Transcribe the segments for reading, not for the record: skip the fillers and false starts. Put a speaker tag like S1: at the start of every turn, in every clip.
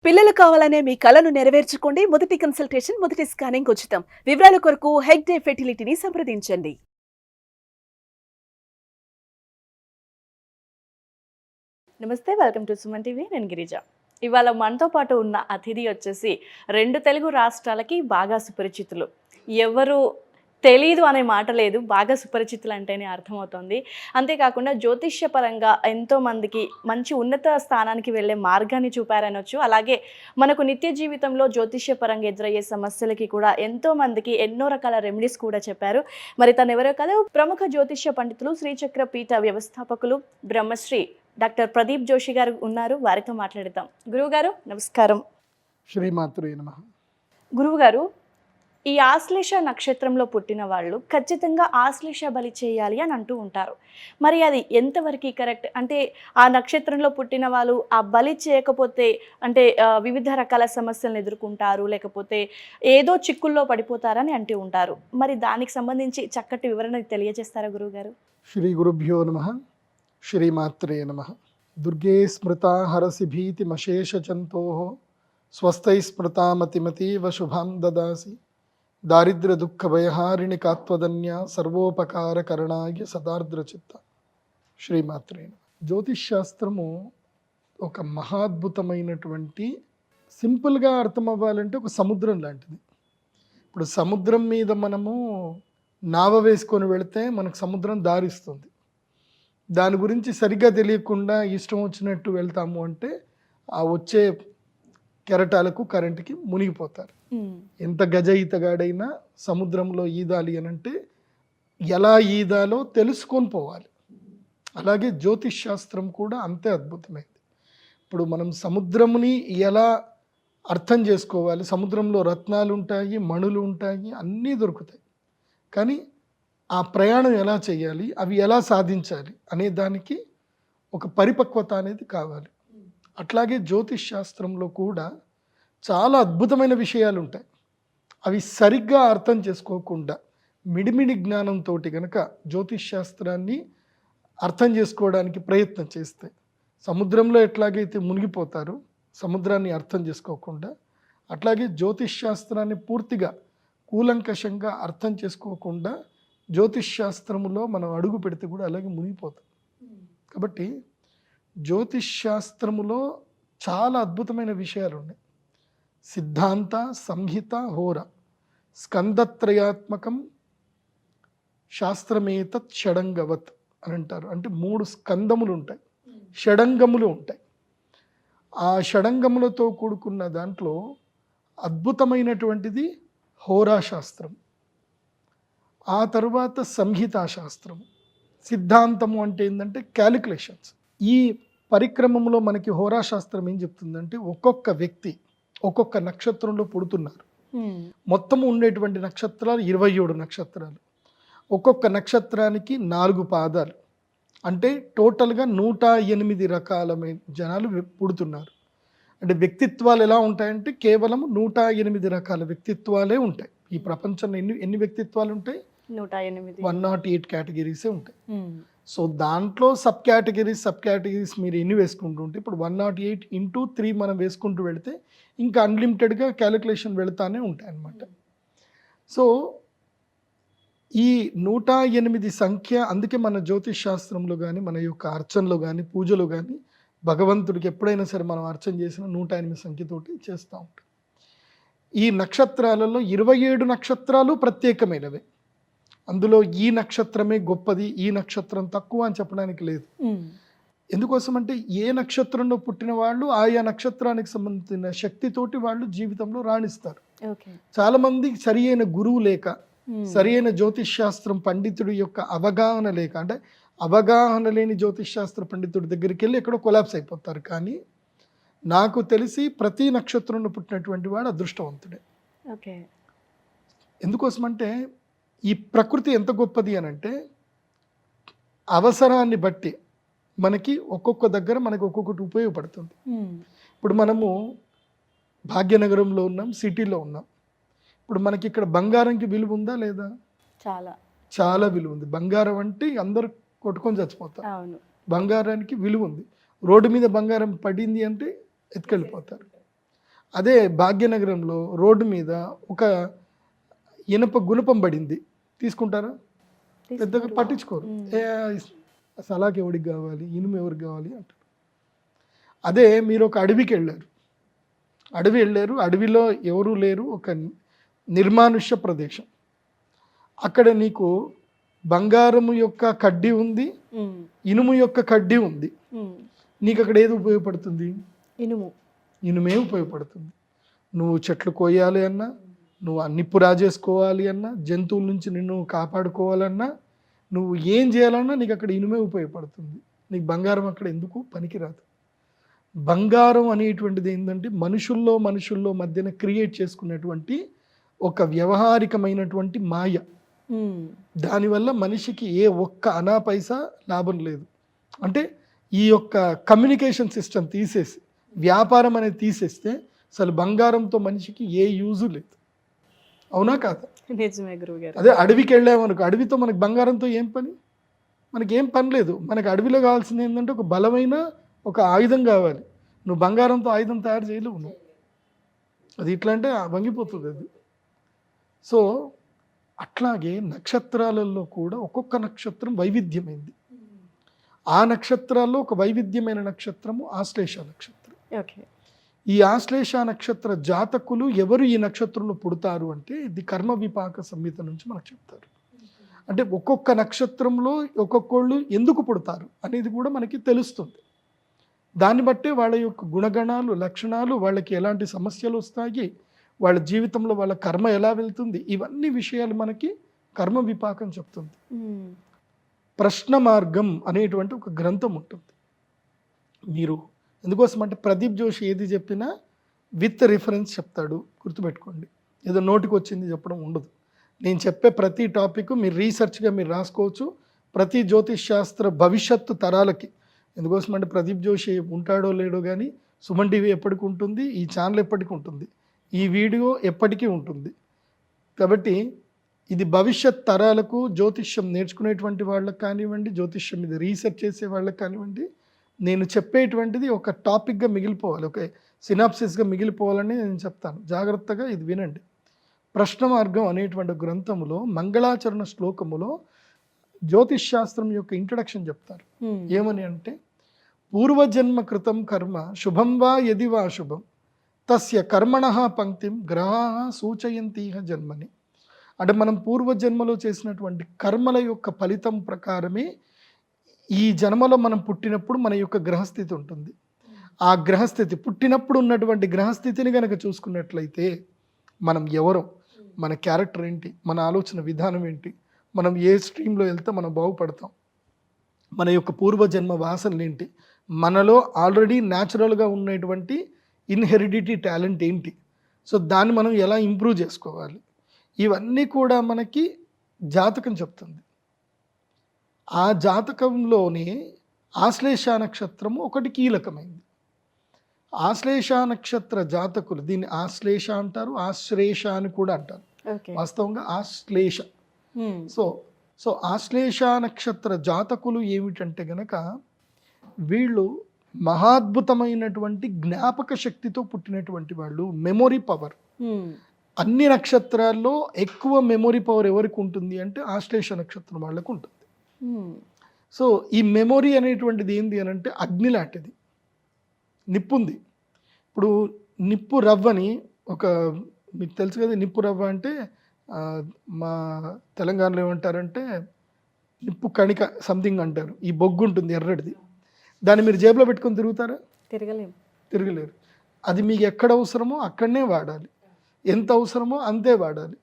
S1: పిల్లలు కావాలనే మీ కలను నెరవేర్చుకోండి. మొదటి కన్సల్టేషన్, మొదటి స్కానింగ్ ఉచితం. వివరాల కొరకు హెగ్డే ఫెర్టిలిటీని సంప్రదించండి. నమస్తే, వెల్కమ్ టు సుమన్ టీవీ. నేను గిరిజ. ఇవాళ మనతో పాటు ఉన్న అతిథి వచ్చేసి 2 తెలుగు రాష్ట్రాలకి బాగా సుపరిచితులు. ఎవరు తెలీదు అనే మాట లేదు, బాగా సుపరిచితులు అంటేనే అర్థమవుతుంది. అంతేకాకుండా జ్యోతిష్యపరంగా ఎంతోమందికి మంచి ఉన్నత స్థానానికి వెళ్ళే మార్గాన్ని చూపారనొచ్చు. అలాగే మనకు నిత్య జీవితంలో జ్యోతిష్యపరంగా ఎదురయ్యే సమస్యలకి కూడా ఎంతోమందికి ఎన్నో రకాల రెమెడీస్ కూడా చెప్పారు. మరి తను ఎవరో కాదు, ప్రముఖ జ్యోతిష్య పండితులు, శ్రీచక్ర పీఠ వ్యవస్థాపకులు బ్రహ్మశ్రీ డాక్టర్ ప్రదీప్ జోషి గారు ఉన్నారు. వారితో మాట్లాడతాం. గురువు గారు నమస్కారం.
S2: శ్రీమాత్రే నమః.
S1: గురువు గారు, ఈ ఆశ్లేష నక్షత్రంలో పుట్టిన వాళ్ళు ఖచ్చితంగా ఆశ్లేష బలి చేయాలి అని అంటూ ఉంటారు. మరి అది ఎంతవరకు కరెక్ట్? అంటే ఆ నక్షత్రంలో పుట్టిన వాళ్ళు ఆ బలి చేయకపోతే అంటే వివిధ రకాల సమస్యలను ఎదుర్కొంటారు, లేకపోతే ఏదో చిక్కుల్లో పడిపోతారని అంటూ ఉంటారు. మరి దానికి సంబంధించి చక్కటి వివరణ తెలియజేస్తారా గురువు గారు?
S2: శ్రీ గురుభ్యో నమః. శ్రీమాత్రే నమః. దుర్గే స్మృతా హరసి భీతిమశేషచంతోః స్వస్థై స్మృతామతిమతీవ శుభాం దదాసి దారిద్ర్య దుఃఖ భయహారిణి కాత్వదన్య సర్వోపకారకరణాయ సదార్ద్రచిత్త. శ్రీమాత్రే నమః. జ్యోతిష్ శాస్త్రము ఒక మహాద్భుతమైనటువంటి, సింపుల్గా అర్థం అవ్వాలంటే ఒక సముద్రం లాంటిది. ఇప్పుడు సముద్రం మీద మనము నావ వేసుకొని వెళితే మనకు సముద్రం దారిస్తుంది. దాని గురించి సరిగ్గా తెలియకుండా ఇష్టం వచ్చినట్టు వెళ్తాము అంటే ఆ వచ్చే కెరటాలకు కరెంటుకి మునిగిపోతారు. ఎంత గజ ఈతగాడైనా సముద్రంలో ఈదాలి అనంటే ఎలా ఈదాలో తెలుసుకొని పోవాలి. అలాగే జ్యోతిష్ శాస్త్రం కూడా అంతే అద్భుతమైంది. ఇప్పుడు మనం సముద్రముని ఎలా అర్థం చేసుకోవాలి, సముద్రంలో రత్నాలు ఉంటాయి, మణులు ఉంటాయి, అన్నీ దొరుకుతాయి. కానీ ఆ ప్రయాణం ఎలా చేయాలి, అవి ఎలా సాధించాలి అనే దానికి ఒక పరిపక్వత అనేది కావాలి. అట్లాగే జ్యోతిష్ శాస్త్రంలో కూడా చాలా అద్భుతమైన విషయాలు ఉంటాయి. అవి సరిగ్గా అర్థం చేసుకోకుండా మిడిమిడి జ్ఞానంతో కనుక జ్యోతిష్ శాస్త్రాన్ని అర్థం చేసుకోవడానికి ప్రయత్నం చేస్తే సముద్రంలో ఎట్లాగైతే మునిగిపోతారో సముద్రాన్ని అర్థం చేసుకోకుండా, అట్లాగే జ్యోతిష్ శాస్త్రాన్ని పూర్తిగా కూలంకషంగా అర్థం చేసుకోకుండా జ్యోతిష్ శాస్త్రములో మనం అడుగు పెడితే కూడా అలాగే మునిగిపోతాం. కాబట్టి జ్యోతిష్ శాస్త్రములో చాలా అద్భుతమైన విషయాలు ఉన్నాయి. సిద్ధాంత, సంహిత, హోర, స్కందత్రయాత్మకం శాస్త్రమేతత్ షడంగవత్ అని అంటారు. అంటే 3 స్కందములు ఉంటాయి, షడంగములు ఉంటాయి. ఆ షడంగములతో కూడుకున్న దాంట్లో అద్భుతమైనటువంటిది హోరాశాస్త్రం, ఆ తరువాత సంహితాశాస్త్రం, సిద్ధాంతము అంటే ఏంటంటే క్యాలిక్యులేషన్స్. ఈ పరిక్రమంలో మనకి హోరాశాస్త్రం ఏం చెప్తుందంటే ఒక్కొక్క వ్యక్తి ఒక్కొక్క నక్షత్రంలో పుడుతున్నారు. మొత్తము ఉండేటువంటి నక్షత్రాలు 27 నక్షత్రాలు. ఒక్కొక్క నక్షత్రానికి 4 పాదాలు. అంటే టోటల్గా 108 రకాలమైన జనాలు పుడుతున్నారు. అంటే వ్యక్తిత్వాలు ఎలా ఉంటాయంటే కేవలం 108 రకాల వ్యక్తిత్వాలే ఉంటాయి. ఈ ప్రపంచంలో ఎన్ని వ్యక్తిత్వాలు ఉంటాయి? 108 కేటగిరీసే ఉంటాయి. సో దాంట్లో సబ్ కేటగిరీస్ మీరు ఎన్ని వేసుకుంటూ ఉంటే ఇప్పుడు 108 ఇంటూ 3 మనం వేసుకుంటూ వెళితే ఇంకా అన్లిమిటెడ్గా క్యాలిక్యులేషన్ వెళుతూనే ఉంటాయి అన్నమాట. సో ఈ 108 సంఖ్య, అందుకే మన జ్యోతిష్ శాస్త్రంలో కానీ మన యొక్క అర్చనలో కానీ పూజలో కానీ భగవంతుడికి ఎప్పుడైనా సరే మనం అర్చన చేసిన 108 సంఖ్యతోటి చేస్తూ ఉంటాం. ఈ నక్షత్రాలలో 27 నక్షత్రాలు ప్రత్యేకమైనవే. అందులో ఈ నక్షత్రమే గొప్పది, ఈ నక్షత్రం తక్కువ అని చెప్పడానికి లేదు. ఎందుకోసం అంటే ఏ నక్షత్రంలో పుట్టిన వాళ్ళు ఆయా నక్షత్రానికి సంబంధించిన శక్తితోటి వాళ్ళు జీవితంలో రాణిస్తారు. చాలా మంది సరి అయిన గురువు లేక, సరి అయిన జ్యోతిష్ శాస్త్రం పండితుడి యొక్క అవగాహన లేక, అంటే అవగాహన లేని జ్యోతిష్ శాస్త్ర పండితుడి దగ్గరికి వెళ్ళి ఎక్కడో కొలాప్స్ అయిపోతారు. కానీ నాకు తెలిసి ప్రతి నక్షత్రంలో పుట్టినటువంటి వాడు అదృష్టవంతుడే. ఎందుకోసమంటే ఈ ప్రకృతి ఎంత గొప్పది అని అంటే అవసరాన్ని బట్టి మనకి ఒక్కొక్క దగ్గర మనకి ఒక్కొక్కటి ఉపయోగపడుతుంది. ఇప్పుడు మనము భాగ్యనగరంలో ఉన్నాం, సిటీలో ఉన్నాం. ఇప్పుడు మనకి ఇక్కడ బంగారంకి విలువ ఉందా లేదా? చాలా విలువ ఉంది. బంగారం అంటే అందరూ కొట్టుకొని చచ్చిపోతారు. బంగారానికి విలువ ఉంది. రోడ్డు మీద బంగారం పడింది అంటే ఎత్తుకెళ్ళిపోతారు. అదే భాగ్యనగరంలో రోడ్డు మీద ఒక ఇనప గుణపం పడింది, తీసుకుంటారా? పెద్దగా పట్టించుకోరు. ఏ సలాకి ఎవరికి కావాలి, ఇనుము ఎవరికి కావాలి అంటారు. అదే మీరు ఒక అడవికి వెళ్ళారు, అడవిలో ఎవరూ లేరు, ఒక నిర్మానుష్య ప్రదేశం, అక్కడ నీకు బంగారము యొక్క కడ్డీ ఉంది, ఇనుము యొక్క కడ్డీ ఉంది, నీకు అక్కడ ఏది ఉపయోగపడుతుంది? ఇనుమే ఉపయోగపడుతుంది. నువ్వు చెట్లు కోయాలి అన్నా, నువ్వు నిప్పు రాజేసుకోవాలి అన్నా, జంతువుల నుంచి నిన్ను కాపాడుకోవాలన్నా, నువ్వు ఏం చేయాలన్నా నీకు అక్కడ ఇనుమే ఉపయోగపడుతుంది. నీకు బంగారం అక్కడ ఎందుకు పనికిరాదు. బంగారం అనేటువంటిది ఏంటంటే మనుషుల్లో మధ్యన క్రియేట్ చేసుకున్నటువంటి ఒక వ్యవహారికమైనటువంటి మాయ. దానివల్ల మనిషికి ఏ ఒక్క అనా పైసా లాభం లేదు. అంటే ఈ యొక్క కమ్యూనికేషన్ సిస్టమ్ తీసేసి, వ్యాపారం అనేది తీసేస్తే అసలు బంగారంతో మనిషికి ఏ యూజు లేదు. అవునా కాదా?
S1: నిజమే గురువుగారు.
S2: అదే అడవికి వెళ్ళామనుకో, అడవితో మనకు బంగారంతో ఏం పని? మనకి ఏం పని లేదు. మనకు అడవిలో కావాల్సింది ఏంటంటే ఒక బలమైన ఒక ఆయుధం కావాలి. నువ్వు బంగారంతో ఆయుధం తయారు చేయలేవు నువ్వు. అది ఇట్లా అంటే వంగిపోతుంది అది. సో అట్లాగే నక్షత్రాలలో కూడా ఒక్కొక్క నక్షత్రం వైవిధ్యమైంది. ఆ నక్షత్రాల్లో ఒక వైవిధ్యమైన నక్షత్రము ఆశ్లేష నక్షత్రం. ఈ ఆశ్లేష నక్షత్ర జాతకులు ఎవరు ఈ నక్షత్రంలో పుడతారు అంటే ఇది కర్మ విపాక సంహిత నుంచి మనకు చెప్తారు. అంటే ఒక్కొక్క నక్షత్రంలో ఒక్కొక్కళ్ళు ఎందుకు పుడతారు అనేది కూడా మనకి తెలుస్తుంది. దాన్ని బట్టే వాళ్ళ యొక్క గుణగణాలు, లక్షణాలు, వాళ్ళకి ఎలాంటి సమస్యలు వస్తాయి, వాళ్ళ జీవితంలో వాళ్ళ కర్మ ఎలా వెళ్తుంది, ఇవన్నీ విషయాలు మనకి కర్మ విపాకం చెప్తుంది. ప్రశ్న మార్గం అనేటువంటి ఒక గ్రంథం ఉంటుంది. మీరు ఎందుకోసం అంటే ప్రదీప్ జోషి ఏది చెప్పినా విత్ రిఫరెన్స్ చెప్తాడు, గుర్తుపెట్టుకోండి. ఏదో నోటికి వచ్చింది చెప్పడం ఉండదు. నేను చెప్పే ప్రతి టాపిక్ మీరు రీసెర్చ్గా మీరు రాసుకోవచ్చు. ప్రతి జ్యోతిష్ శాస్త్ర భవిష్యత్తు తరాలకి, ఎందుకోసం అంటే ప్రదీప్ జోషి ఉంటాడో లేడో కానీ సుమన్ టీవీ ఎప్పటికి ఉంటుంది, ఈ ఛానల్ ఎప్పటికి ఉంటుంది, ఈ వీడియో ఎప్పటికీ ఉంటుంది. కాబట్టి ఇది భవిష్యత్ తరాలకు జ్యోతిష్యం నేర్చుకునేటువంటి వాళ్ళకి కానివ్వండి, జ్యోతిష్యం మీద రీసెర్చ్ చేసే వాళ్ళకి కానివ్వండి, నేను చెప్పేటువంటిది ఒక టాపిక్గా మిగిలిపోవాలి, ఒక సినాప్సిస్గా మిగిలిపోవాలని నేను చెప్తాను. జాగ్రత్తగా ఇది వినండి. ప్రశ్న మార్గం అనేటువంటి గ్రంథములో మంగళాచరణ శ్లోకములో జ్యోతిష్ శాస్త్రం యొక్క ఇంట్రడక్షన్ చెప్తారు. ఏమని అంటే, పూర్వజన్మ కృతం కర్మ శుభం వా యది వా శుభం తస్య కర్మణ పంక్తిం గ్రహా సూచయంతీహ జన్మని. అంటే మనం పూర్వజన్మలో చేసినటువంటి కర్మల యొక్క ఫలితం ప్రకారమే ఈ జన్మలో మనం పుట్టినప్పుడు మన యొక్క గ్రహస్థితి ఉంటుంది. ఆ గ్రహస్థితి పుట్టినప్పుడు ఉన్నటువంటి గ్రహస్థితిని కనుక చూసుకున్నట్లయితే మనం ఎవరో, మన క్యారెక్టర్ ఏంటి, మన ఆలోచన విధానం ఏంటి, మనం ఏ స్ట్రీమ్లో వెళ్తే మనం బాగుపడతాం, మన యొక్క పూర్వజన్మ వాసనలు ఏంటి, మనలో ఆల్రెడీ న్యాచురల్గా ఉన్నటువంటి ఇన్హెరిడిటీ టాలెంట్ ఏంటి, సో దాన్ని మనం ఎలా ఇంప్రూవ్ చేసుకోవాలి, ఇవన్నీ కూడా మనకి జాతకం చెప్తుంది. ఆ జాతకంలోనే ఆశ్లేష నక్షత్రము ఒకటి కీలకమైంది. ఆశ్లేష నక్షత్ర జాతకులు, దీన్ని ఆశ్లేష అంటారు, ఆశ్లేష అని కూడా అంటారు, వాస్తవంగా ఆశ్లేష. సో ఆశ్లేష నక్షత్ర జాతకులు ఏమిటంటే గనక వీళ్ళు మహాద్భుతమైనటువంటి జ్ఞాపక శక్తితో పుట్టినటువంటి వాళ్ళు, మెమొరీ పవర్. అన్ని నక్షత్రాల్లో ఎక్కువ మెమొరీ పవర్ ఎవరికి ఉంటుంది అంటే ఆశ్లేష నక్షత్రం వాళ్ళకు ఉంటుంది. సో ఈ మెమొరీ అనేటువంటిది ఏంది అని అంటే అగ్ని లాంటిది, నిప్పు ఉంది. ఇప్పుడు నిప్పు రవ్వని ఒక, మీకు తెలుసు కదా నిప్పు రవ్వ అంటే మా తెలంగాణలో ఏమంటారంటే నిప్పు కణిక సంథింగ్ అంటారు. ఈ బొగ్గు ఉంటుంది ఎర్రటిది, దాన్ని మీరు జేబులో పెట్టుకొని తిరుగుతారా? తిరగలేరు. అది మీకు ఎక్కడ అవసరమో అక్కడనే వాడాలి, ఎంత అవసరమో అంతే వాడాలి.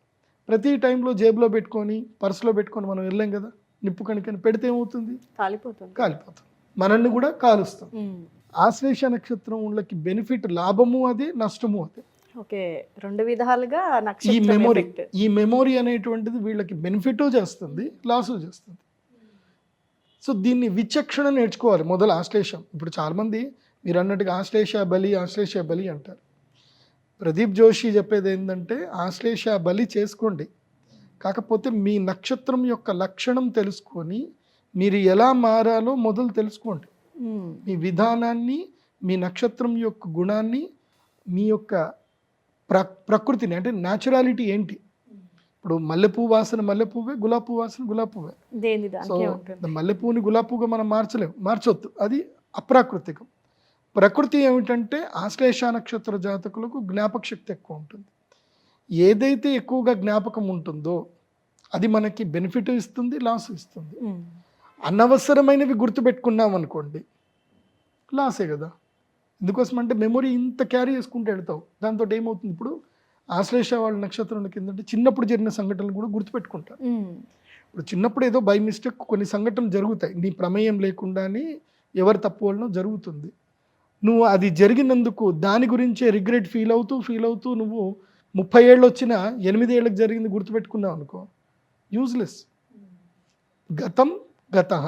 S2: ప్రతి టైంలో జేబులో పెట్టుకొని పర్సులో పెట్టుకొని మనం వెళ్ళాం కదా, నిప్పు కణికని పెడితే ఏమవుతుంది? కాలిపోతుంది, మనల్ని కూడా కాలుస్తాం. ఆశ్లేష నక్షత్రం వాళ్ళకి బెనిఫిట్ లాభము అదే, నష్టము అదే.
S1: రెండు విధాలుగా
S2: ఈ మెమొరీ అనేటువంటిది వీళ్ళకి బెనిఫిట్ చేస్తుంది, లాసు చేస్తుంది. సో దీన్ని విచక్షణ నేర్చుకోవాలి మొదలు ఆశ్లేషం. ఇప్పుడు చాలామంది మీరు అన్నట్టుగా ఆశ్లేష బలి అంటారు. ప్రదీప్ జోషి చెప్పేది ఏంటంటే ఆశ్లేష బలి చేసుకోండి, కాకపోతే మీ నక్షత్రం యొక్క లక్షణం తెలుసుకొని మీరు ఎలా మారాలో మొదలు తెలుసుకోండి. మీ విధానాన్ని, మీ నక్షత్రం యొక్క గుణాన్ని, మీ యొక్క ప్రకృతిని, అంటే న్యాచురాలిటీ ఏంటి. ఇప్పుడు మల్లెపూ వాసన మల్లెపూవే, గులాబీ పువ్వు వాసన గులాబీ పువ్వే.
S1: దేని
S2: సో
S1: దానికే ఉంటుంది.
S2: మల్లెపూని గులాబీ పువ్వుగా మనం మార్చొద్దు, అది అప్రాకృతికం. ప్రకృతి ఏమిటంటే ఆశ్లేష నక్షత్ర జాతకులకు జ్ఞాపక శక్తి ఎక్కువ ఉంటుంది. ఏదైతే ఎక్కువగా జ్ఞాపకం ఉంటుందో అది మనకి బెనిఫిట్ ఇస్తుంది, లాస్ ఇస్తుంది. అనవసరమైనవి గుర్తుపెట్టుకున్నాం అనుకోండి, లాసే కదా. ఎందుకోసం అంటే మెమొరీ ఇంత క్యారీ చేసుకుంటూ వెళ్తావు, దాంతో ఏమవుతుంది, ఇప్పుడు ఆశ్లేష వాళ్ళ నక్షత్రం కిందంటే చిన్నప్పుడు జరిగిన సంఘటనలు కూడా గుర్తుపెట్టుకుంటారు. ఇప్పుడు చిన్నప్పుడు ఏదో బై మిస్టేక్ కొన్ని సంఘటనలు జరుగుతాయి, నీ ప్రమేయం లేకుండానే ఎవరు తప్పు వలన జరుగుతుంది. నువ్వు అది జరిగినందుకు దాని గురించే రిగ్రెట్ ఫీల్ అవుతూ నువ్వు 30 ఏళ్ళు వచ్చినా 8 ఏళ్ళకి జరిగింది గుర్తుపెట్టుకున్నావు అనుకో, యూజ్లెస్. గతం గతః,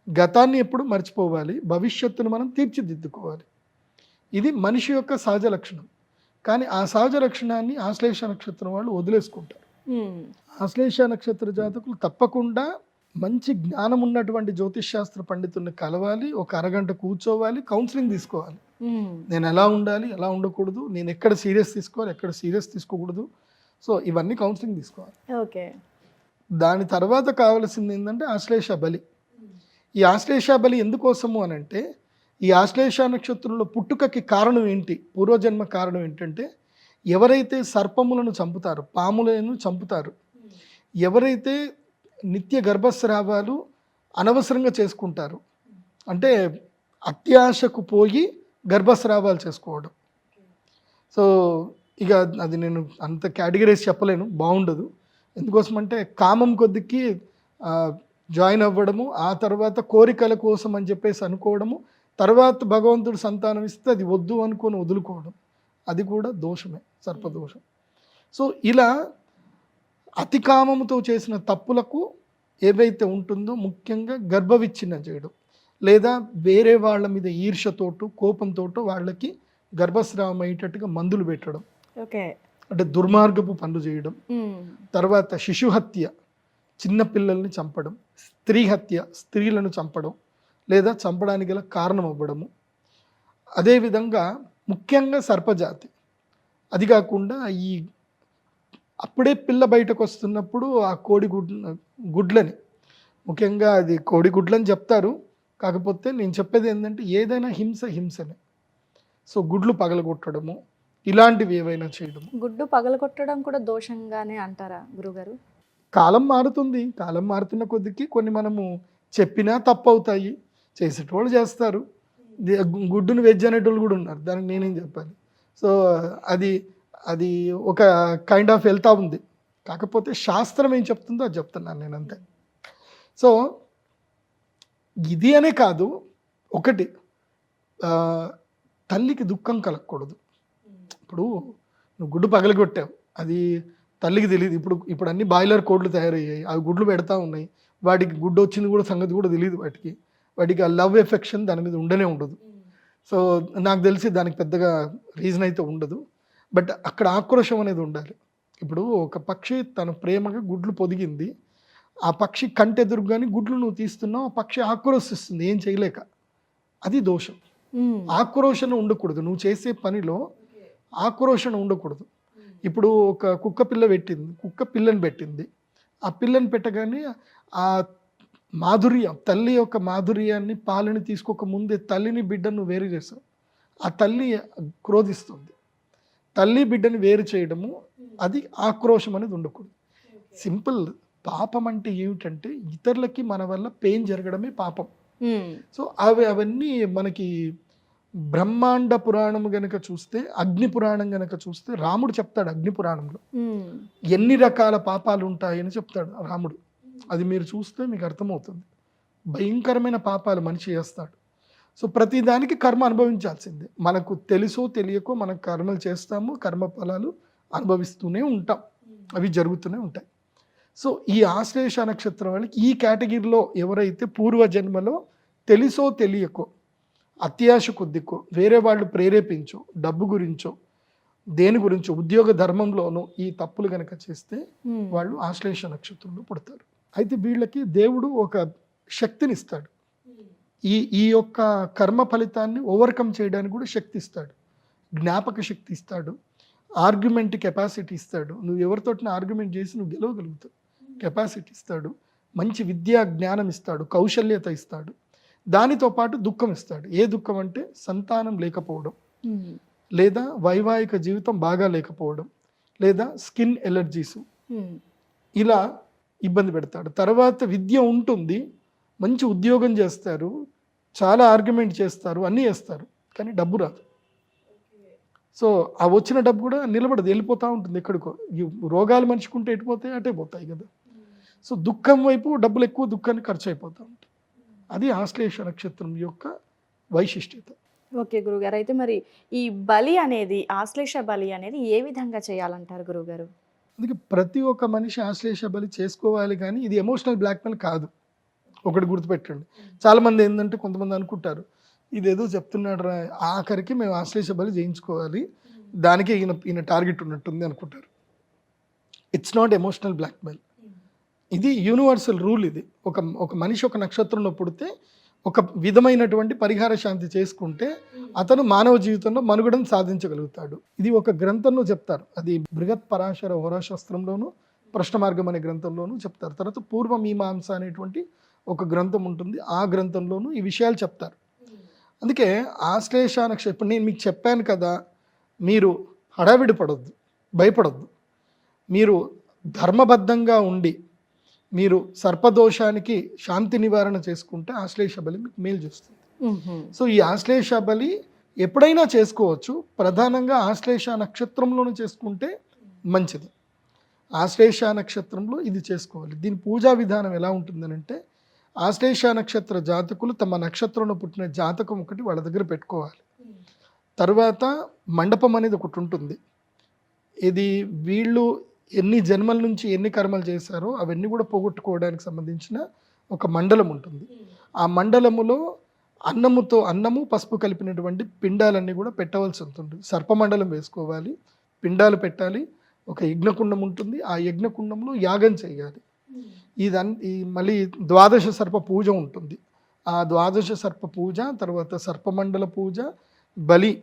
S2: గతాన్ని ఎప్పుడు మర్చిపోవాలి, భవిష్యత్తును మనం తీర్చిదిద్దుకోవాలి. ఇది మనిషి యొక్క సహజ లక్షణం. కానీ ఆ సహజ లక్షణాన్ని ఆశ్లేష నక్షత్రం వాళ్ళు వదిలేసుకుంటారు. ఆశ్లేష నక్షత్ర జాతకులు తప్పకుండా మంచి జ్ఞానం ఉన్నటువంటి జ్యోతిష్ శాస్త్ర పండితుల్ని కలవాలి, ఒక అరగంట కూర్చోవాలి, కౌన్సిలింగ్ తీసుకోవాలి. నేను ఎలా ఉండాలి, ఎలా ఉండకూడదు, నేను ఎక్కడ సీరియస్ తీసుకోవాలి, ఎక్కడ సీరియస్ తీసుకోకూడదు. సో ఇవన్నీ కౌన్సిలింగ్ తీసుకోవాలి.
S1: ఓకే.
S2: దాని తర్వాత కావాల్సింది ఏంటంటే ఆశ్లేష బలి. ఈ ఆశ్లేష బలి ఎందుకోసము అని అంటే, ఈ ఆశ్లేష నక్షత్రంలో పుట్టుకకి కారణం ఏంటి, పూర్వజన్మ కారణం ఏంటంటే, ఎవరైతే సర్పములను చంపుతారు, పాములను చంపుతారు, ఎవరైతే నిత్య గర్భస్రావాలు అనవసరంగా చేసుకుంటారు, అంటే అత్యాశకు పోయి గర్భస్రావాలు చేసుకోవడం. సో ఇక అది నేను అంత కేటగిరైజ్ చెప్పలేను, బాగుండదు. ఎందుకోసం అంటే కామం కొద్దికి జాయిన్ అవ్వడము, ఆ తర్వాత కోరికల కోసం అని చెప్పేసి అనుకోవడము, తర్వాత భగవంతుడు సంతానం ఇస్తే అది వద్దు అనుకొని వదులుకోవడం, అది కూడా దోషమే, సర్పదోషం. సో ఇలా అతి కామముతో చేసిన తప్పులకు ఏవైతే ఉంటుందో, ముఖ్యంగా గర్భవిచ్ఛిన్నం చేయడం, లేదా వేరే వాళ్ళ మీద ఈర్ష్యతోటో కోపంతోటో వాళ్ళకి గర్భస్రావం అయ్యేటట్టుగా మందులు పెట్టడం,
S1: ఓకే,
S2: అంటే దుర్మార్గపు పనులు చేయడం. తర్వాత శిశు హత్య, చిన్న పిల్లల్ని చంపడం, స్త్రీ హత్య, స్త్రీలను చంపడం లేదా చంపడానికి గల కారణం అవ్వడము. అదేవిధంగా ముఖ్యంగా సర్పజాతి, అది కాకుండా ఈ అప్పుడే పిల్ల బయటకు వస్తున్నప్పుడు ఆ కోడి గుడ్లని, ముఖ్యంగా అది కోడి గుడ్లని చెప్తారు, కాకపోతే నేను చెప్పేది ఏంటంటే ఏదైనా హింసనే. సో గుడ్లు పగలగొట్టడము, ఇలాంటివి ఏవైనా చేయడం.
S1: గుడ్డు పగలగొట్టడం కూడా దోషంగానే అంటారా గురుగారు?
S2: కాలం మారుతుంది, కాలం మారుతున్న కొద్దికి కొన్ని మనము చెప్పినా తప్పు అవుతాయి, చేసేటోళ్ళు చేస్తారు. గుడ్డును వెజ్ అనేటోళ్ళు కూడా ఉన్నారు, దానికి నేనేం చెప్పాలి. సో అది అది ఒక కైండ్ ఆఫ్ వెళ్తా ఉంది. కాకపోతే శాస్త్రం ఏం చెప్తుందో అది చెప్తున్నాను నేను, అంతే. సో ఇది అనే కాదు, ఒకటి తల్లికి దుఃఖం కలగకూడదు. ఇప్పుడు నువ్వు గుడ్డు పగలగొట్టావు, అది తల్లికి తెలియదు. ఇప్పుడు అన్ని బాయిలర్ కోడ్లు తయారయ్యాయి, అవి గుడ్లు పెడతా ఉన్నాయి, వాటికి గుడ్డు వచ్చింది కూడా సంగతి కూడా తెలియదు. వాటికి ఆ లవ్ ఎఫెక్షన్ దాని మీద ఉండనే ఉండదు. సో నాకు తెలిసి దానికి పెద్దగా రీజన్ అయితే ఉండదు. బట్ అక్కడ ఆక్రోషం అనేది ఉండాలి. ఇప్పుడు ఒక పక్షి తన ప్రేమగా గుడ్లు పొదిగింది, ఆ పక్షి కంటెదురుగాని గుడ్లు నువ్వు తీస్తున్నావు, ఆ పక్షి ఆక్రోశిస్తుంది ఏం చేయలేక, అది దోషం. ఆక్రోషణ ఉండకూడదు, నువ్వు చేసే పనిలో ఆక్రోషణ ఉండకూడదు. ఇప్పుడు ఒక కుక్క పిల్లని పెట్టింది, ఆ పిల్లని పెట్టగానే ఆ మాధుర్యం, తల్లి యొక్క మాధుర్యాన్ని, పాలని తీసుకోక ముందే తల్లిని బిడ్డను వేరు చేస్తావు, ఆ తల్లి క్రోధిస్తుంది. తల్లి బిడ్డని వేరు చేయడము, అది ఆక్రోషం అనేది ఉండకూడదు. సింపుల్. పాపం అంటే ఏమిటంటే ఇతరులకి మన వల్ల పెయిన్ జరగడమే పాపం. సో అవన్నీ మనకి బ్రహ్మాండ పురాణం గనక చూస్తే, అగ్ని పురాణం గనక చూస్తే రాముడు చెప్తాడు, అగ్ని పురాణంలో ఎన్ని రకాల పాపాలు ఉంటాయని చెప్తాడు రాముడు. అది మీరు చూస్తే మీకు అర్థమవుతుంది. భయంకరమైన పాపాలు మనిషి చేస్తాడు. సో ప్రతిదానికి కర్మ అనుభవించాల్సిందే. మనకు తెలుసో తెలియకో మనం కర్మలు చేస్తాము, కర్మ ఫలాలు అనుభవిస్తూనే ఉంటాం, అవి జరుగుతూనే ఉంటాయి. సో ఈ ఆశ్లేష నక్షత్రం వాళ్ళకి ఈ కేటగిరీలో ఎవరైతే పూర్వజన్మలో తెలుసో తెలియకో, అత్యాశ కొద్దికో, వేరే వాళ్ళు ప్రేరేపించో, డబ్బు గురించో, దేని గురించో, ఉద్యోగ ధర్మంలోనూ ఈ తప్పులు కనుక చేస్తే వాళ్ళు ఆశ్లేష నక్షత్రంలో పుడతారు. అయితే వీళ్ళకి దేవుడు ఒక శక్తిని ఇస్తాడు, ఈ యొక్క కర్మ ఫలితాన్ని ఓవర్కమ్ చేయడానికి కూడా శక్తి ఇస్తాడు, జ్ఞాపక శక్తి ఇస్తాడు. ఆర్గ్యుమెంట్ కెపాసిటీ ఇస్తాడు. నువ్వు ఎవరితోటిన ఆర్గ్యుమెంట్ చేసి నువ్వు గెలవగలుగుతావు. కెపాసిటీ ఇస్తాడు, మంచి విద్యా జ్ఞానం ఇస్తాడు, కౌశల్యత ఇస్తాడు. దానితో పాటు దుఃఖం ఇస్తాడు. ఏ దుఃఖం అంటే సంతానం లేకపోవడం, లేదా వైవాహిక జీవితం బాగా లేకపోవడం, లేదా స్కిన్ ఎలర్జీస్, ఇలా ఇబ్బంది పెడతాడు. తర్వాత విద్య ఉంటుంది, మంచి ఉద్యోగం చేస్తారు, చాలా ఆర్గ్యుమెంట్ చేస్తారు, అన్నీ చేస్తారు, కానీ డబ్బు రాదు. సో ఆ వచ్చిన డబ్బు కూడా నిలబడదు, వెళ్ళిపోతూ ఉంటుంది ఎక్కడికో. ఈ రోగాలు మనిషికుంటే ఎటుపోతాయి అటే పోతాయి కదా. సో దుఃఖం వైపు డబ్బులు ఎక్కువ దుఃఖాన్ని ఖర్చు అయిపోతూ ఉంటాయి. అది ఆశ్లేష నక్షత్రం యొక్క వైశిష్ట్యత.
S1: ఓకే గురుగారు, అయితే మరి ఈ బలి అనేది, ఆశ్లేష బలి అనేది ఏ విధంగా చేయాలంటారు గురుగారు?
S2: అందుకే ప్రతి ఒక్క మనిషి ఆశ్లేష బలి చేసుకోవాలి, కానీ ఇది ఎమోషనల్ బ్లాక్మెయిల్ కాదు. ఒకటి గుర్తుపెట్టండి. చాలామంది ఏంటంటే కొంతమంది అనుకుంటారు ఇదేదో చెప్తున్నాడు రా, ఆఖరికి మేము ఆశ్లేష బలి చేయించుకోవాలి, దానికే ఈయన టార్గెట్ ఉన్నట్టుంది అనుకుంటారు. It's not emotional blackmail. ఇది యూనివర్సల్ రూల్. ఇది ఒక మనిషి ఒక నక్షత్రంలో పుడితే ఒక విధమైనటువంటి పరిహార శాంతి చేసుకుంటే అతను మానవ జీవితంలో మనుగడను సాధించగలుగుతాడు. ఇది ఒక గ్రంథంలో చెప్తారు. అది బృహత్ పరాశర హోరాశాస్త్రంలోను, ప్రశ్న మార్గం అనే గ్రంథంలోనూ చెప్తారు. తర్వాత పూర్వ మీమాంస అనేటువంటి ఒక గ్రంథం ఉంటుంది, ఆ గ్రంథంలోనూ ఈ విషయాలు చెప్తారు. అందుకే ఆశ్లేష నక్షత్రం, ఇప్పుడు నేను మీకు చెప్పాను కదా, మీరు హడావిడి పడొద్దు, భయపడొద్దు. మీరు ధర్మబద్ధంగా ఉండి మీరు సర్పదోషానికి శాంతి నివారణ చేసుకుంటే ఆశ్లేష బలి మీకు మేలు చేస్తుంది. సో ఈ ఆశ్లేష బలి ఎప్పుడైనా చేసుకోవచ్చు, ప్రధానంగా ఆశ్లేష నక్షత్రంలోనే చేసుకుంటే మంచిది. ఆశ్లేష నక్షత్రంలో ఇది చేసుకోవాలి. దీని పూజా విధానం ఎలా ఉంటుందనంటే, ఆశ్లేష నక్షత్ర జాతకులు తమ నక్షత్రంలో పుట్టిన జాతకం ఒకటి వాళ్ళ దగ్గర పెట్టుకోవాలి. తర్వాత మండపం అనేది ఒకటి ఉంటుంది. ఇది వీళ్ళు ఎన్ని జన్మల నుంచి ఎన్ని కర్మలు చేశారో అవన్నీ కూడా పోగొట్టుకోవడానికి సంబంధించిన ఒక మండలం ఉంటుంది. ఆ మండలములో అన్నము పసుపు కలిపినటువంటి పిండాలన్నీ కూడా పెట్టవలసి ఉంటుంది. సర్పమండలం వేసుకోవాలి, పిండాలు పెట్టాలి, ఒక యజ్ఞకుండం ఉంటుంది, ఆ యజ్ఞకుండంలో యాగం చేయాలి. ఈ మళ్ళీ ద్వాదశ సర్ప పూజ ఉంటుంది. ఆ ద్వాదశ సర్ప పూజ తర్వాత సర్పమండల పూజ, బలి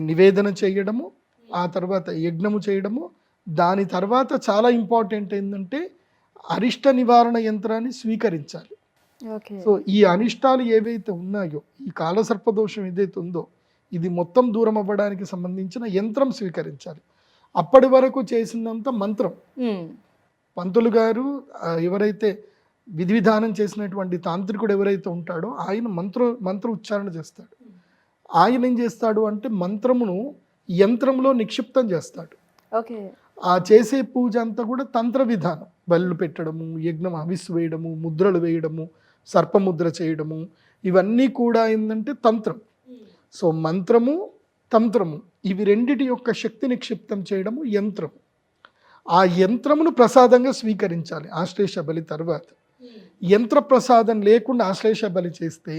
S2: నివేదన చేయడము, ఆ తర్వాత యజ్ఞము చేయడము. దాని తర్వాత చాలా ఇంపార్టెంట్ ఏంటంటే అరిష్ట నివారణ యంత్రాన్ని స్వీకరించాలి. సో ఈ అనిష్టాలు ఏవైతే ఉన్నాయో, ఈ కాలసర్పదోషం ఏదైతే ఉందో, ఇది మొత్తం దూరం అవ్వడానికి సంబంధించిన యంత్రం స్వీకరించాలి. అప్పటి వరకు చేసినంత మంత్రం, పంతులు గారు ఎవరైతే విధి విధానం చేసినటువంటి తాంత్రికుడు ఎవరైతే ఉంటాడో ఆయన మంత్ర ఉచ్చారణ చేస్తాడు. ఆయన ఏం చేస్తాడు అంటే మంత్రమును యంత్రంలో నిక్షిప్తం చేస్తాడు.
S1: ఓకే.
S2: ఆ చేసే పూజ అంతా కూడా తంత్ర విధానం, బలులు పెట్టడము, యజ్ఞం హవిస్సు వేయడము, ముద్రలు వేయడము, సర్పముద్ర చేయడము, ఇవన్నీ కూడా ఏంటంటే తంత్రం. సో మంత్రము తంత్రము ఇవి రెండిటి యొక్క శక్తి నిక్షిప్తం చేయడము యంత్రం. ఆ యంత్రమును ప్రసాదంగా స్వీకరించాలి ఆశ్లేష బలి తర్వాత. యంత్ర ప్రసాదం లేకుండా ఆశ్లేష బలి చేస్తే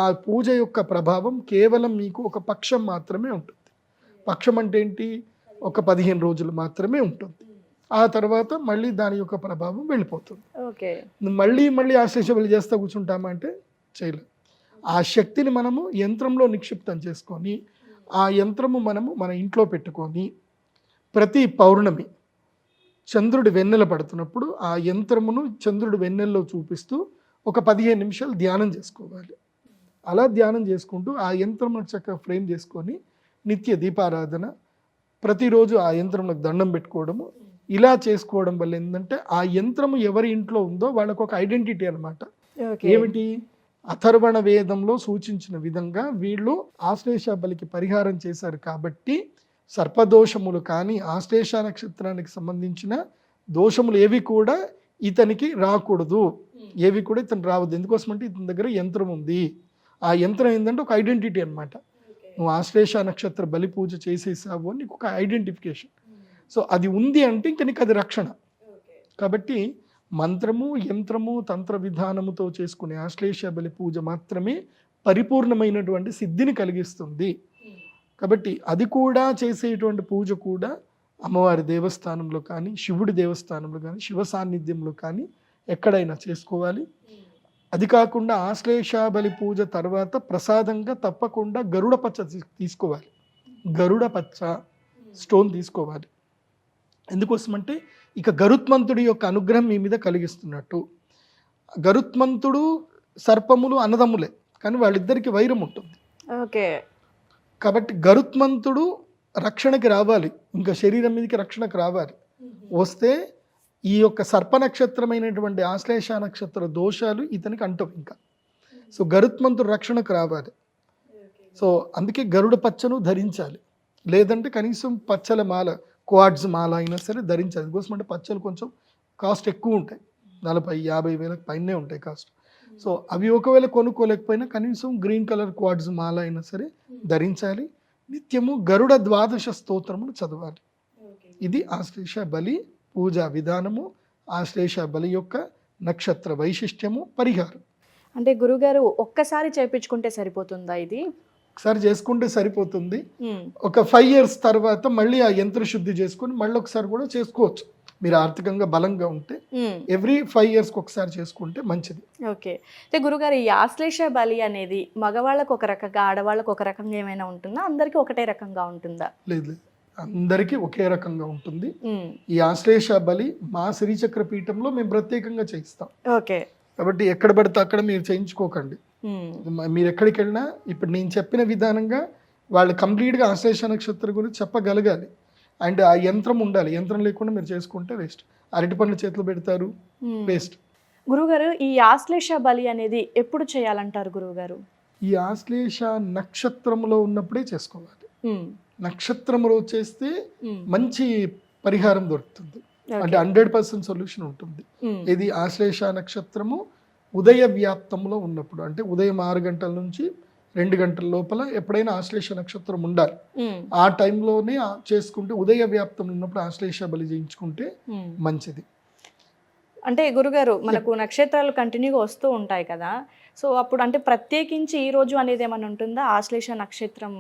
S2: ఆ పూజ యొక్క ప్రభావం కేవలం మీకు ఒక పక్షం మాత్రమే ఉంటుంది. పక్షం అంటే ఏంటి? ఒక 15 రోజులు మాత్రమే ఉంటుంది. ఆ తర్వాత మళ్ళీ దాని యొక్క ప్రభావం వెళ్ళిపోతుంది. మళ్ళీ ఆశ్లేష బలి చేస్తా కూర్చుంటామా అంటే చేయలేం. ఆ శక్తిని మనము యంత్రంలో నిక్షిప్తం చేసుకొని ఆ యంత్రము మనము మన ఇంట్లో పెట్టుకొని ప్రతి పౌర్ణమి చంద్రుడి వెన్నెల పడుతున్నప్పుడు ఆ యంత్రమును చంద్రుడి వెన్నెల్లో చూపిస్తూ ఒక 15 నిమిషాలు ధ్యానం చేసుకోవాలి. అలా ధ్యానం చేసుకుంటూ ఆ యంత్రమును చక్కగా ఫ్రేమ్ చేసుకొని నిత్య దీపారాధన, ప్రతిరోజు ఆ యంత్రంలోకి దండం పెట్టుకోవడము, ఇలా చేసుకోవడం వల్ల ఏంటంటే ఆ యంత్రము ఎవరి ఇంట్లో ఉందో వాళ్ళకు ఒక ఐడెంటిటీ అనమాట. ఏమిటి? అథర్వణ వేదంలో సూచించిన విధంగా వీళ్ళు ఆశ్లేష బలికి పరిహారం చేశారు కాబట్టి సర్పదోషములు కానీ ఆశ్లేష నక్షత్రానికి సంబంధించిన దోషములు ఏవి కూడా ఇతనికి రాకూడదు, ఏవి కూడా ఇతను రావద్దు. ఎందుకోసం అంటే ఇతని దగ్గర యంత్రం ఉంది. ఆ యంత్రం ఏంటంటే ఒక ఐడెంటిటీ అనమాట. నువ్వు ఆశ్లేష నక్షత్ర బలి పూజ చేసేసావు అని నీకు ఒక ఐడెంటిఫికేషన్. సో అది ఉంది అంటే ఇంక నీకు అది రక్షణ. కాబట్టి మంత్రము, యంత్రము, తంత్ర విధానముతో చేసుకునే ఆశ్లేష బలి పూజ మాత్రమే పరిపూర్ణమైనటువంటి సిద్ధిని కలిగిస్తుంది. కాబట్టి అది కూడా చేసేటువంటి పూజ కూడా అమ్మవారి దేవస్థానంలో కానీ, శివుడి దేవస్థానంలో కానీ, శివ సాన్నిధ్యంలో కానీ ఎక్కడైనా చేసుకోవాలి. అది కాకుండా ఆశ్లేష బలి పూజ తర్వాత ప్రసాదంగా తప్పకుండా గరుడ పచ్చ తీసుకోవాలి. గరుడ పచ్చ స్టోన్ తీసుకోవాలి. ఎందుకోసమంటే ఇక గరుత్మంతుడి యొక్క అనుగ్రహం మీ మీద కలిగిస్తున్నట్టు. గరుత్మంతుడు సర్పములు అన్నదమ్ములే, కానీ వాళ్ళిద్దరికి వైరం ఉంటుంది.
S1: ఓకే.
S2: కాబట్టి గరుత్మంతుడు రక్షణకి రావాలి, ఇంకా శరీరం మీదకి రక్షణకు రావాలి. వస్తే ఈ యొక్క సర్ప నక్షత్రమైనటువంటి ఆశ్లేష నక్షత్ర దోషాలు ఇతనికి అంటవు ఇంకా. సో గరుత్మంతుడు రక్షణకు రావాలి. సో అందుకే గరుడ పచ్చను ధరించాలి, లేదంటే కనీసం పచ్చల మాల, క్వాడ్స్ మాల అయినా సరే ధరించాలి. అందుకోసం అంటే పచ్చలు కొంచెం కాస్ట్ ఎక్కువ ఉంటాయి, 40,000-50 వేలకు పైనే ఉంటాయి కాస్ట్. సో అవి ఒకవేళ కొనుక్కోలేకపోయినా కనీసం గ్రీన్ కలర్ క్వాడ్స్ మాల అయినా సరే ధరించాలి. నిత్యము గరుడ ద్వాదశ స్తోత్రమును చదవాలి. ఇది ఆశ్లేష బలి పూజా విధానము, ఆశ్లేష బలి యొక్క నక్షత్ర వైశిష్ట్యము, పరిహారం.
S1: అంటే గురుగారు ఒక్కసారి చేయించుకుంటే సరిపోతుందా ఇది?
S2: ఒకసారి చేసుకుంటే సరిపోతుంది. ఒక 5 years తర్వాత మళ్ళీ ఆ యంత్ర శుద్ధి చేసుకొని మళ్ళీ ఒకసారి కూడా చేసుకోవచ్చు. మీరు ఆర్థికంగా బలంగా ఉంటే ఎవ్రీ 5 years ఒకసారి చేసుకుంటే మంచిది.
S1: ఓకే. అయితే గురుగారు ఈ ఆశ్లేష బలి అనేది మగవాళ్ళకు ఒక రకంగా, ఆడవాళ్ళకు ఒక రకంగా ఏమైనా ఉంటుందా? అందరికీ ఒకటే రకంగా ఉంటుందా?
S2: లేదు, అందరికీ ఒకే రకంగా ఉంటుంది. ఈ ఆశ్లేష బలి మా శ్రీచక్ర పీఠంలో మేము ప్రత్యేకంగా చేయిస్తాం.
S1: ఓకే.
S2: కాబట్టి ఎక్కడ పడితే అక్కడ మీరు చేయించుకోకండి. మీరు ఎక్కడికి వెళ్ళినా ఇప్పుడు నేను చెప్పిన విధానంగా వాళ్ళు కంప్లీట్గా ఆశ్లేష నక్షత్రం గురించి చెప్పగలగాలి. అండ్ ఆ యంత్రం ఉండాలి. యంత్రం లేకుండా మీరు చేసుకుంటే వేస్ట్. అరటి పండ్లు చేతులు పెడతారు, వేస్ట్.
S1: గురుగారు ఈ ఆశ్లేష బలి అనేది ఎప్పుడు చేయాలంటారు గురువుగారు?
S2: ఈ ఆశ్లేష నక్షత్రంలో ఉన్నప్పుడే చేసుకోవాలి. నక్షత్రంలో చేస్తే మంచి పరిహారం దొరుకుతుంది, అంటే 100% సొల్యూషన్ ఉంటుంది. ఇది ఆశ్లేష నక్షత్రము ఉదయ వ్యాప్తంలో ఉన్నప్పుడు, అంటే ఉదయం 6 గంటల నుంచి 2 గంటల లోపల ఎప్పుడైనా ఆశ్లేష నక్షత్రం ఉండాలి. ఆ టైంలోనే చేసుకుంటే, ఉదయ వ్యాప్తం ఉన్నప్పుడు ఆశ్లేష బలి చేయించుకుంటే మంచిది.
S1: అంటే గురుగారు మనకు నక్షత్రాలు కంటిన్యూగా వస్తూ ఉంటాయి కదా, సో అప్పుడు అంటే ప్రత్యేకించి ఈ రోజు అనేది ఏమైనా ఉంటుందా? ఆశ్లేష నక్షత్రం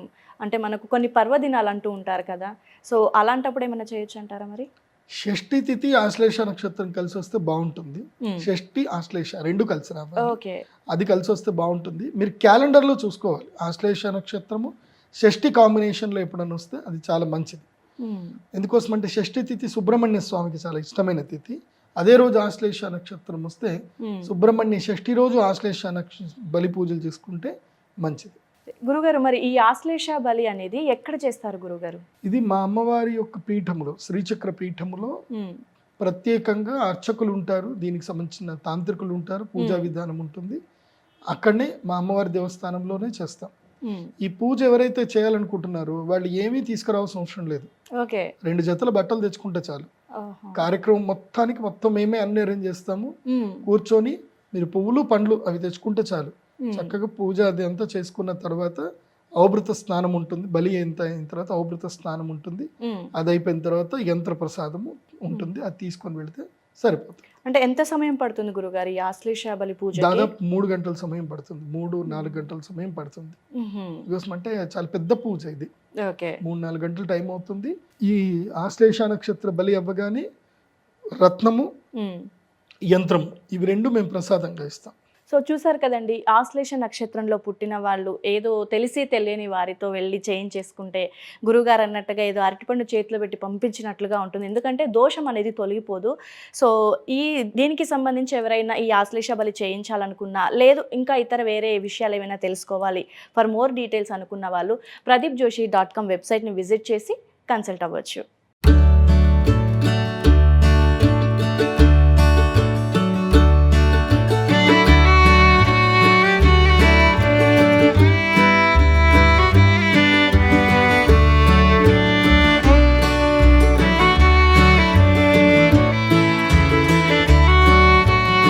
S1: అంటే మనకు కొన్ని పర్వదినాలు అంటూ ఉంటారు కదా, సో అలాంటప్పుడు ఏమైనా చేయొచ్చు అంటారా మరి?
S2: షష్ఠి తిథి ఆశ్లేష నక్షత్రం కలిసి వస్తే బాగుంటుంది. షష్ఠి ఆశ్లేష రెండు కలిసి రావాలి, అది కలిసి వస్తే బాగుంటుంది. మీరు క్యాలెండర్లో చూసుకోవాలి. ఆశ్లేష నక్షత్రము షష్ఠి కాంబినేషన్లో ఎప్పుడన్నా వస్తే అది చాలా మంచిది. ఎందుకోసం అంటే షష్ఠి తిథి సుబ్రహ్మణ్య స్వామికి చాలా ఇష్టమైన తిథి. అదే రోజు ఆశ్లేష నక్షత్రం వస్తే సుబ్రహ్మణ్య షష్ఠి రోజు ఆశ్లేష బలి పూజలు చేసుకుంటే మంచిది.
S1: గురుగారు మరి ఈ ఆశ్లేష బలి అనేది ఎక్కడ చేస్తారు గురుగారు?
S2: ఇది మా అమ్మవారి యొక్క పీఠములో, శ్రీచక్ర పీఠములో ప్రత్యేకంగా అర్చకులు ఉంటారు, దీనికి సంబంధించిన తాంత్రికులు ఉంటారు, పూజా విధానం ఉంటుంది. అక్కడనే మా అమ్మవారి దేవస్థానంలోనే చేస్తాం. ఈ పూజ ఎవరైతే చేయాలనుకుంటున్నారో వాళ్ళు ఏమీ తీసుకురావాల్సిన అవసరం లేదు. 2 జతల బట్టలు తెచ్చుకుంటే చాలు. కార్యక్రమం మొత్తం మేమే అన్ని అరేంజ్ చేస్తాము. కూర్చొని మీరు పువ్వులు పండ్లు అవి తెచ్చుకుంటే చాలు. చక్కగా పూజ అది అంతా చేసుకున్న తర్వాత ఔభృత స్నానం ఉంటుంది. బలి అయిన తర్వాత ఔభృత స్నానం ఉంటుంది. అది అయిపోయిన తర్వాత యంత్ర ప్రసాదము ఉంటుంది, అది తీసుకొని వెళితే సరిపోతుంది.
S1: అంటే ఎంత సమయం పడుతుంది గురుగారు ఈ ఆశ్లేష బలి పూజ?
S2: దాదాపు 3 గంటల సమయం పడుతుంది, 3-4 గంటల సమయం పడుతుంది. బికాస్ అంటే చాలా పెద్ద పూజ ఇది. 3-4 గంటలు టైం అవుతుంది. ఈ ఆశ్లేష నక్షత్ర బలి అవ్వగానే రత్నము, యంత్రము ఇవి 2 మేము ప్రసాదంగా ఇస్తాం.
S1: సో చూసారు కదండి, ఆశ్లేష నక్షత్రంలో పుట్టిన వాళ్ళు ఏదో తెలిసి తెలియని వారితో వెళ్ళి చేయించేసుకుంటే గురుగారు అన్నట్టుగా ఏదో అరటిపండు చేతిలో పెట్టి పంపించినట్లుగా ఉంటుంది. ఎందుకంటే దోషం అనేది తొలగిపోదు. సో దీనికి సంబంధించి ఎవరైనా ఈ ఆశ్లేష బలి చేయించాలనుకున్నా, లేదు ఇంకా ఇతర వేరే విషయాలు ఏమైనా తెలుసుకోవాలి, ఫర్ మోర్ డీటెయిల్స్ అనుకున్న వాళ్ళు pradeepjoshi.com వెబ్సైట్ని విజిట్ చేసి కన్సల్ట్ అవ్వచ్చు.